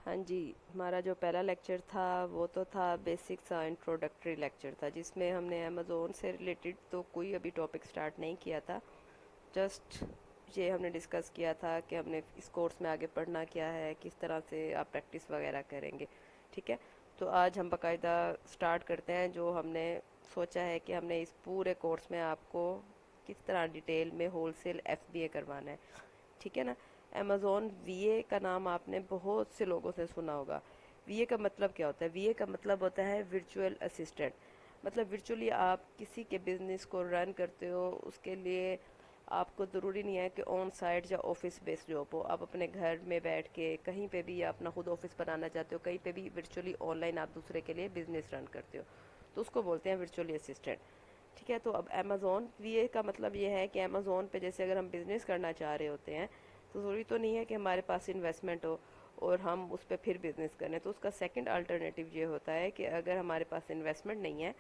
हाँ जी। हमारा जो पहला लेक्चर था वो तो था बेसिक्स इंट्रोडक्टरी लेक्चर था, जिसमें हमने अमेज़ोन से रिलेटेड तो कोई अभी टॉपिक स्टार्ट नहीं किया था। जस्ट ये हमने डिस्कस किया था कि हमने इस कोर्स में आगे पढ़ना क्या है, किस तरह से आप प्रैक्टिस वगैरह करेंगे। ठीक है। तो आज हम बाकायदा स्टार्ट करते हैं। जो हमने सोचा है कि हमने इस पूरे कोर्स में आपको किस तरह डिटेल में होलसेल एफबीए करवाना है। ठीक है ना। अमेज़ॉन वीए का नाम आपने बहुत से लोगों से सुना होगा। वीए का मतलब क्या होता है? वीए का मतलब होता है वर्चुअल असिस्टेंट। मतलब वर्चुअली आप किसी के बिजनेस को रन करते हो, उसके लिए आपको ज़रूरी नहीं है कि ऑन साइट या ऑफिस बेस्ड जॉब हो। आप अपने घर में बैठ के कहीं पे भी, या अपना खुद ऑफिस बनाना चाहते हो, कहीं पे भी वर्चुअली ऑनलाइन आप दूसरे के लिए बिजनेस रन करते हो, तो उसको बोलते हैं वर्चुअली असिस्टेंट। ठीक है। तो अब अमेज़ॉन वीए का मतलब ये है कि अमेज़ॉन पे जैसे अगर हम बिज़नेस करना चाह रहे होते हैं, तो ज़रूरी तो नहीं है कि हमारे पास इन्वेस्टमेंट हो और हम उस पर फिर बिज़नेस करें। तो उसका सेकंड अल्टरनेटिव ये होता है कि अगर हमारे पास इन्वेस्टमेंट नहीं है,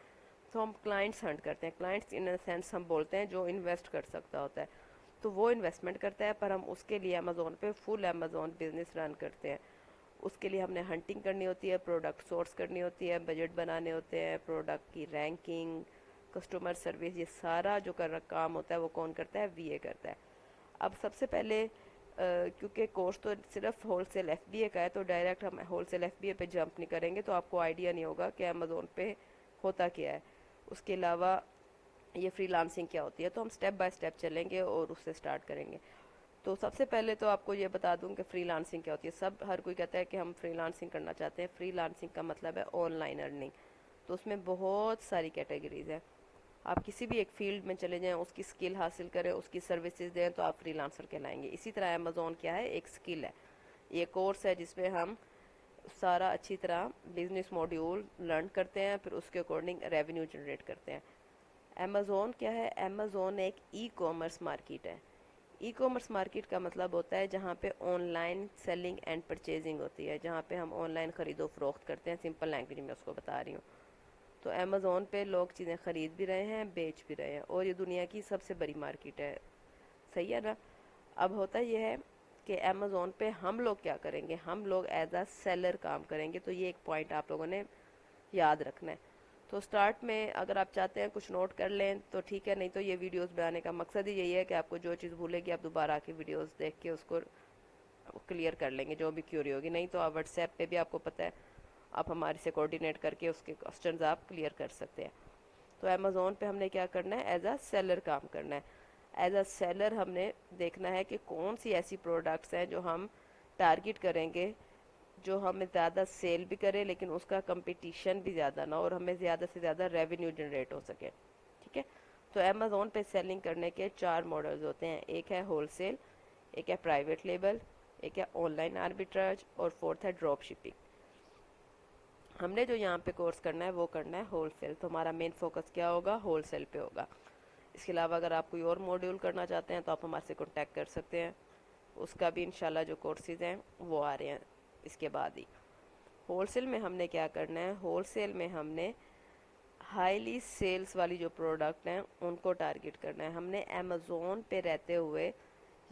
तो हम क्लाइंट्स हंट करते हैं। क्लाइंट्स इन सेंस हम बोलते हैं जो इन्वेस्ट कर सकता होता है। तो वो इन्वेस्टमेंट करता है, पर हम उसके लिए अमेज़ोन पे फुल अमेज़ोन बिजनेस रन करते हैं। उसके लिए हमने हंटिंग करनी होती है, प्रोडक्ट सोर्स करनी होती है, बजट बनाने होते हैं, प्रोडक्ट की रैंकिंग, कस्टमर सर्विस, ये सारा जो कर काम होता है वो कौन करता है? वीए करता है। अब सबसे पहले क्योंकि कोर्स तो सिर्फ होलसेल एफबीए का है, तो डायरेक्ट हम होलसेल एफबीए पे जंप नहीं करेंगे, तो आपको आइडिया नहीं होगा कि अमेज़ोन पे होता क्या है। उसके अलावा ये फ्रीलांसिंग क्या होती है, तो हम स्टेप बाय स्टेप चलेंगे और उससे स्टार्ट करेंगे। तो सबसे पहले तो आपको ये बता दूं कि फ्रीलांसिंग क्या होती है। सब हर कोई कहता है कि हम फ्रीलांसिंग करना चाहते हैं। फ्रीलांसिंग का मतलब है ऑनलाइन अर्निंग। तो उसमें बहुत सारी कैटेगरीज हैं। आप किसी भी एक फील्ड में चले जाएं, उसकी स्किल हासिल करें, उसकी सर्विसेज दें, तो आप फ्रीलांसर कहलाएंगे। इसी तरह अमेजोन क्या है? एक स्किल है। ये कोर्स है जिसमें हम सारा अच्छी तरह बिजनेस मॉड्यूल लर्न करते हैं, फिर उसके अकॉर्डिंग रेवेन्यू जनरेट करते हैं। अमेजोन क्या है? अमेजोन एक ई कॉमर्स मार्केट है। ई कॉमर्स मार्केट का मतलब होता है जहाँ पे ऑनलाइन सेलिंग एंड परचेजिंग होती है, जहाँ पे हम ऑनलाइन खरीदो फरोख्त करते हैं। सिंपल लैंग्वेज में उसको बता रही हूँ। तो अमेज़ोन पे लोग चीज़ें ख़रीद भी रहे हैं, बेच भी रहे हैं, और ये दुनिया की सबसे बड़ी मार्केट है। सही है ना। अब होता यह है कि अमेज़ोन पे हम लोग क्या करेंगे? हम लोग एज अ सेलर काम करेंगे। तो ये एक पॉइंट आप लोगों ने याद रखना है। तो स्टार्ट में अगर आप चाहते हैं कुछ नोट कर लें तो ठीक है, नहीं तो ये वीडियोस बनाने का मकसद ही यही है कि आपको जो चीज़ भूलेगी आप दोबारा आके वीडियोस देख के उसको क्लियर कर लेंगे, जो भी क्यूरी होगी। नहीं तो आप व्हाट्सएप पे भी, आपको पता है, आप हमारे से कोऑर्डिनेट करके उसके क्वेश्चंस आप क्लियर कर सकते हैं। तो अमेज़ोन पे हमने क्या करना है? एज अ सेलर काम करना है। एज अ सेलर हमने देखना है कि कौन सी ऐसी प्रोडक्ट्स हैं जो हम टारगेट करेंगे, जो हमें ज़्यादा सेल भी करे लेकिन उसका कंपटीशन भी ज़्यादा ना हो, और हमें ज़्यादा से ज़्यादा रेवेन्यू जनरेट हो सके। ठीक है। तो अमेज़ोन पे सेलिंग करने के चार मॉडल्स होते हैं। एक है होलसेल, एक है प्राइवेट लेबल, एक है ऑनलाइन आर्बिट्राज, और फोर्थ है ड्रॉप शिपिंग। हमने जो यहाँ पे कोर्स करना है वो करना है होलसेल। तो हमारा मेन फोकस क्या होगा? होलसेल पे होगा। इसके अलावा अगर आप कोई और मॉड्यूल करना चाहते हैं तो आप हमारे से कॉन्टैक्ट कर सकते हैं। उसका भी इंशाल्लाह जो कोर्सेज हैं वो आ रहे हैं इसके बाद ही। होलसेल में हमने क्या करना है? होलसेल में हमने हाईली सेल्स वाली जो प्रोडक्ट हैं उनको टारगेट करना है। हमने अमेज़ोन पे रहते हुए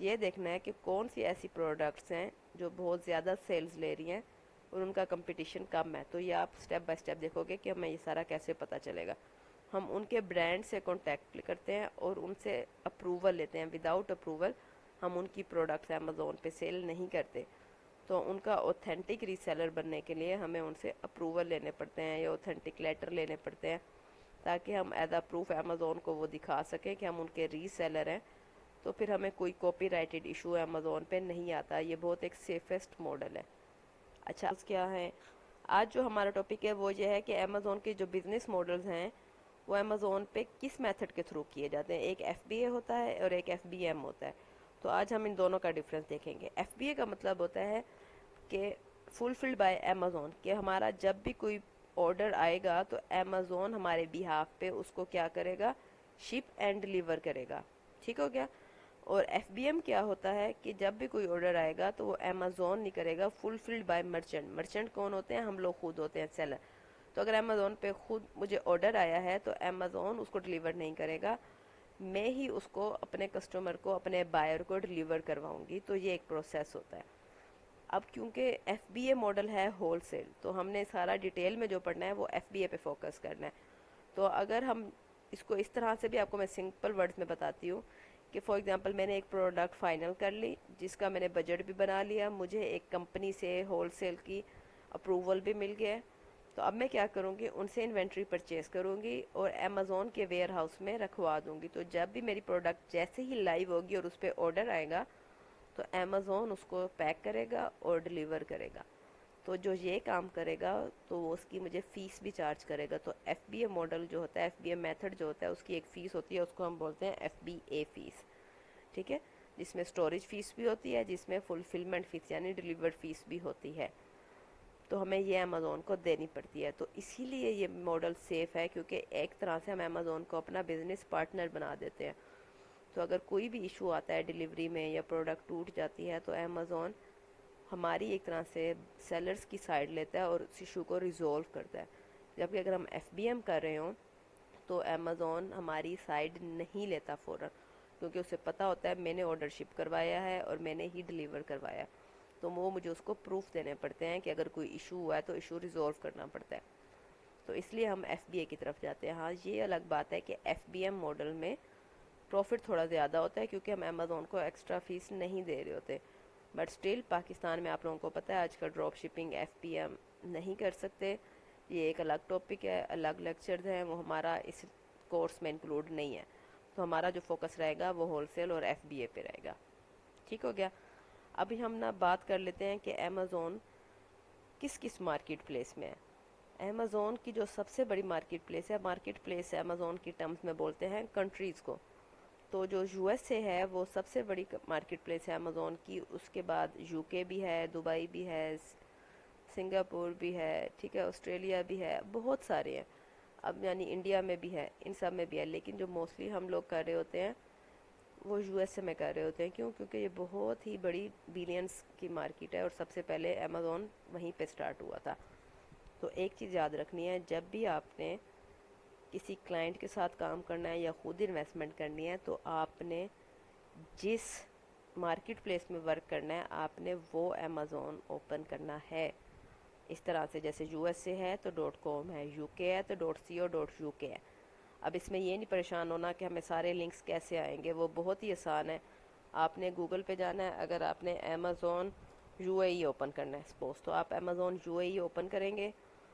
ये देखना है कि कौन सी ऐसी प्रोडक्ट्स हैं जो बहुत ज़्यादा सेल्स ले रही हैं और उनका कंपटीशन कम है। तो ये आप स्टेप बाय स्टेप देखोगे कि हमें ये सारा कैसे पता चलेगा। हम उनके ब्रांड से कांटेक्ट करते हैं और उनसे अप्रूवल लेते हैं। विदाउट अप्रूवल हम उनकी प्रोडक्ट्स अमेज़ोन पे सेल नहीं करते। तो उनका ऑथेंटिक रीसेलर बनने के लिए हमें उनसे अप्रूवल लेने पड़ते हैं या ऑथेंटिक लेटर लेने पड़ते हैं, ताकि हम एज अ प्रूफ अमेज़ोन को वो दिखा सकें कि हम उनके रीसेलर हैं। तो फिर हमें कोई कॉपीराइटेड इशू अमेज़ोन पे नहीं आता। ये बहुत एक सेफेस्ट मॉडल है। अच्छा, आज क्या है? आज जो हमारा टॉपिक है वो ये है कि अमेज़ोन के जो बिजनेस मॉडल्स हैं वो अमेज़ोन पे किस मेथड के थ्रू किए जाते हैं। एक एफबीए होता है और एक एफबीएम होता है। तो आज हम इन दोनों का डिफरेंस देखेंगे। एफबीए का मतलब होता है कि फुलफिल्ड बाय अमेज़ोन, कि हमारा जब भी कोई ऑर्डर आएगा तो अमेज़ोन हमारे बिहाफ पे उसको क्या करेगा? शिप एंड डिलीवर करेगा। ठीक हो गया। और एफबीएम क्या होता है कि जब भी कोई ऑर्डर आएगा तो वो अमेज़ोन नहीं करेगा, फुलफिल्ड बाय मर्चेंट। मर्चेंट कौन होते हैं? हम लोग खुद होते हैं, सेलर। तो अगर अमेज़ोन पे खुद मुझे ऑर्डर आया है तो अमेज़ोन उसको डिलीवर नहीं करेगा, मैं ही उसको अपने कस्टमर को, अपने बायर को डिलीवर करवाऊंगी। तो ये एक प्रोसेस होता है। اب کیونکہ ایف بی اے ماڈل ہے ہول سیل، تو ہم نے سارا ڈیٹیل میں جو پڑھنا ہے وہ ایف بی اے پہ فوکس کرنا ہے. تو اگر ہم اس کو اس طرح سے بھی آپ کو میں سمپل ورڈز میں بتاتی ہوں کہ فار ایگزامپل میں نے ایک پروڈکٹ فائنل کر لی جس کا میں نے بجٹ بھی بنا لیا، مجھے ایک کمپنی سے ہول سیل کی اپروول بھی مل گیا ہے. تو اب میں کیا کروں گی، ان سے انوینٹری پرچیز کروں گی اور امیزون کے ویئر ہاؤس میں رکھوا دوں گی. تو جب بھی میری پروڈکٹ جیسے ہی لائیو ہوگی اور اس پہ آرڈر آئے گا تو امیزون اس کو پیک کرے گا اور ڈلیور کرے گا. تو جو یہ کام کرے گا تو وہ اس کی مجھے فیس بھی چارج کرے گا. تو ایف بی اے ماڈل جو ہوتا ہے، ایف بی اے میتھڈ جو ہوتا ہے، اس کی ایک فیس ہوتی ہے، اس کو ہم بولتے ہیں ایف بی اے فیس. ٹھیک ہے، جس میں اسٹوریج فیس بھی ہوتی ہے، جس میں فلفلمنٹ فیس یعنی ڈلیورڈ فیس بھی ہوتی ہے. تو ہمیں یہ امیزون کو دینی پڑتی ہے. تو اسی لیے یہ ماڈل سیف ہے، کیونکہ ایک طرح سے ہم امیزون کو اپنا بزنس پارٹنر بنا دیتے ہیں. تو اگر کوئی بھی ایشو آتا ہے ڈلیوری میں یا پروڈکٹ ٹوٹ جاتی ہے تو امیزون ہماری ایک طرح سے سیلرز کی سائڈ لیتا ہے اور اس ایشو کو ریزولو کرتا ہے. جبکہ اگر ہم ایف بی ایم کر رہے ہوں تو امیزون ہماری سائڈ نہیں لیتا فوراً، کیونکہ اسے پتہ ہوتا ہے میں نے آرڈر شپ کروایا ہے اور میں نے ہی ڈلیور کروایا ہے. تو وہ مجھے اس کو پروف دینے پڑتے ہیں کہ اگر کوئی ایشو ہوا ہے تو ایشو ریزولو کرنا پڑتا ہے. تو اس لیے ہم ایف بی اے کی طرف جاتے ہیں. ہاں یہ الگ بات ہے کہ ایف بی ایم ماڈل میں پروفٹ تھوڑا زیادہ ہوتا ہے کیونکہ ہم امیزون کو ایکسٹرا فیس نہیں دے رہے ہوتے. بٹ اسٹل پاکستان میں آپ لوگوں کو پتہ ہے آج کل drop shipping F B M نہیں کر سکتے. یہ ایک الگ ٹاپک ہے، الگ لیکچرز ہیں، وہ ہمارا اس کورس میں انکلوڈ نہیں ہے. تو ہمارا جو فوکس رہے گا وہ ہول سیل اور ایف بی اے پہ رہے گا. ٹھیک ہو گیا. ابھی ہم نا بات کر لیتے ہیں کہ امیزون کس کس مارکیٹ پلیس میں ہے. امیزون کی جو سب سے بڑی مارکیٹ پلیس ہے، مارکیٹ پلیس امیزون کی ٹرمز میں بولتے ہیں کنٹریز کو. تو جو یو ایس اے ہے وہ سب سے بڑی مارکیٹ پلیس ہے امیزون کی. اس کے بعد یو کے بھی ہے، دبئی بھی ہے، سنگاپور بھی ہے، ٹھیک ہے، آسٹریلیا بھی ہے، بہت سارے ہیں. اب یعنی انڈیا میں بھی ہے، ان سب میں بھی ہے. لیکن جو موسٹلی ہم لوگ کر رہے ہوتے ہیں وہ یو ایس اے میں کر رہے ہوتے ہیں. کیوں؟ کیونکہ یہ بہت ہی بڑی بلینس کی مارکیٹ ہے اور سب سے پہلے امیزون وہیں پہ سٹارٹ ہوا تھا. تو ایک چیز یاد رکھنی ہے، جب بھی آپ نے کسی کلائنٹ کے ساتھ کام کرنا ہے یا خود انویسٹمنٹ کرنی ہے تو آپ نے جس مارکیٹ پلیس میں ورک کرنا ہے آپ نے وہ امیزون اوپن کرنا ہے. اس طرح سے جیسے یو ایس اے ہے تو ڈاٹ کام ہے، یو کے ہے تو dot C O dot U K ہے. اب اس میں یہ نہیں پریشان ہونا کہ ہمیں سارے لنکس کیسے آئیں گے، وہ بہت ہی آسان ہے. آپ نے گوگل پہ جانا ہے، اگر آپ نے Amazon you a E open کرنا ہے سپوز، تو آپ Amazon you a E open کریں گے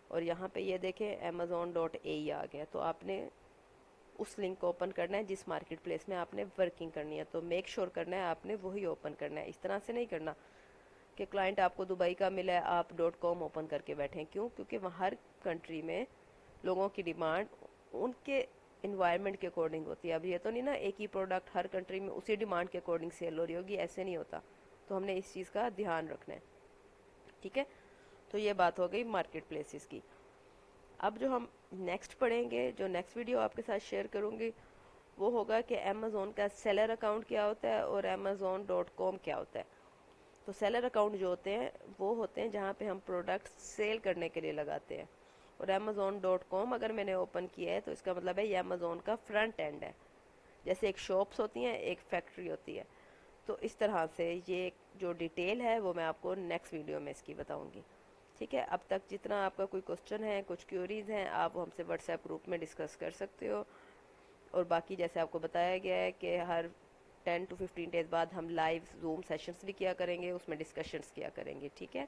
اور یہاں پہ یہ دیکھیں امیزون ڈاٹ اے ای آ گیا. تو آپ نے اس لنک کو اوپن کرنا ہے جس مارکیٹ پلیس میں آپ نے ورکنگ کرنی ہے. تو میک شور کرنا ہے آپ نے وہی اوپن کرنا ہے. اس طرح سے نہیں کرنا کہ کلائنٹ آپ کو دبئی کا ملا ہے آپ ڈاٹ کام اوپن کر کے بیٹھیں. کیوں؟ کیونکہ وہاں ہر کنٹری میں لوگوں کی ڈیمانڈ ان کے انوائرمنٹ کے اکارڈنگ ہوتی ہے. اب یہ تو نہیں نا ایک ہی پروڈکٹ ہر کنٹری میں اسی ڈیمانڈ کے اکارڈنگ سیل ہو رہی ہوگی، ایسے نہیں ہوتا. تو ہم نے اس چیز کا دھیان رکھنا ہے. ٹھیک ہے، تو یہ بات ہو گئی مارکیٹ پلیسز کی. اب جو ہم نیکسٹ پڑھیں گے، جو نیکسٹ ویڈیو آپ کے ساتھ شیئر کروں گی وہ ہوگا کہ امیزون کا سیلر اکاؤنٹ کیا ہوتا ہے اور امیزون ڈاٹ کام کیا ہوتا ہے. تو سیلر اکاؤنٹ جو ہوتے ہیں وہ ہوتے ہیں جہاں پہ ہم پروڈکٹ سیل کرنے کے لیے لگاتے ہیں. اور امیزون ڈاٹ کام اگر میں نے اوپن کیا ہے تو اس کا مطلب ہے یہ امیزون کا فرنٹ اینڈ ہے. جیسے ایک شاپس ہوتی ہیں، ایک فیکٹری ہوتی ہے. تو اس طرح سے یہ جو ڈیٹیل ہے وہ میں آپ کو نیکسٹ ویڈیو میں اس کی بتاؤں گی. ٹھیک ہے، اب تک جتنا آپ کا کوئی کوشچن ہے، کچھ کیوریز ہیں، آپ ہم سے واٹس ایپ گروپ میں ڈسکس کر سکتے ہو. اور باقی جیسے آپ کو بتایا گیا ہے کہ ہر 10 to 15 ڈیز بعد ہم لائیو زوم سیشنز بھی کیا کریں گے، اس میں ڈسکشنز کیا کریں گے. ٹھیک ہے.